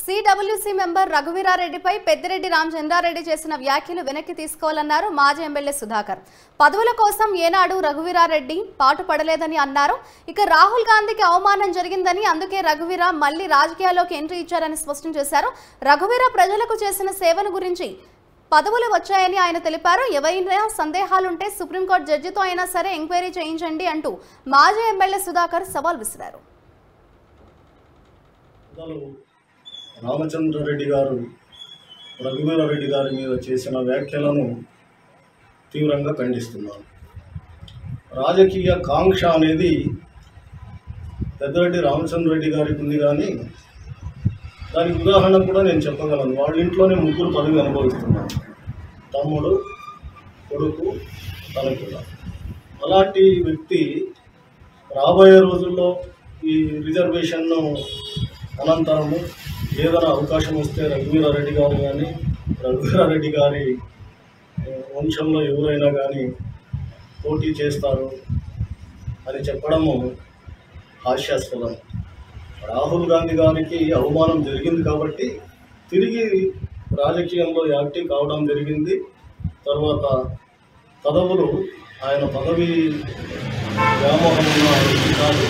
CWC member రఘువీరారెడ్డిపై Peddireddy Ramachandra Reddy చేసిన వ్యాఖ్యలు వెనక్కి తీసుకోవాలన్నారు మాజీ ఎమ్మెల్యే సుధాకర్. పదవుల కోసం ఏనాడు రఘువీరారెడ్డి పాటుపడలేదని అన్నారు. ఇక రాహుల్ గాంధీకి అవమానం జరిగిందని, అందుకే రఘువీర మళ్లీ రాజకీయాల్లోకి ఎంట్రీ ఇచ్చారని స్పష్టం చేశారు. రఘువీర ప్రజలకు చేసిన సేవను గురించి పదవులు వచ్చాయని ఆయన తెలిపారు. ఎవరైనా సందేహాలుంటే సుప్రీంకోర్టు జడ్జితో అయినా సరే ఎంక్వైరీ చేయించండి అంటూ మాజీ ఎమ్మెల్యే సుధాకర్ సవాల్ విసిరారు. రామచంద్రారెడ్డి గారు రఘువీరారెడ్డి గారి మీద చేసిన వ్యాఖ్యలను తీవ్రంగా ఖండిస్తున్నారు. రాజకీయ కాంక్ష అనేది పెద్దిరెడ్డి రామచంద్రారెడ్డి గారికి ఉంది, కానీ దానికి ఉదాహరణ కూడా నేను చెప్పగలను. వాళ్ళ ఇంట్లోనే ముగ్గురు పదవి అనుభవిస్తున్నారు, తమ్ముడు, కొడుకు, తనకు. అలాంటి వ్యక్తి రాబోయే రోజుల్లో ఈ రిజర్వేషన్ను అనంతరము ఏదైనా అవకాశం వస్తే రఘువీరారెడ్డి గారు కానీ రఘువీరారెడ్డి గారి వంశంలో ఎవరైనా కానీ పోటీ చేస్తారు అని చెప్పడము హాస్యాస్పదం. రాహుల్ గాంధీ గారికి అవమానం జరిగింది కాబట్టి తిరిగి రాజకీయంలో యాక్టివ్ కావడం జరిగింది. తర్వాత పదవులు ఆయన పదవి వ్యామోహం ఉన్న వ్యక్తి కాదు.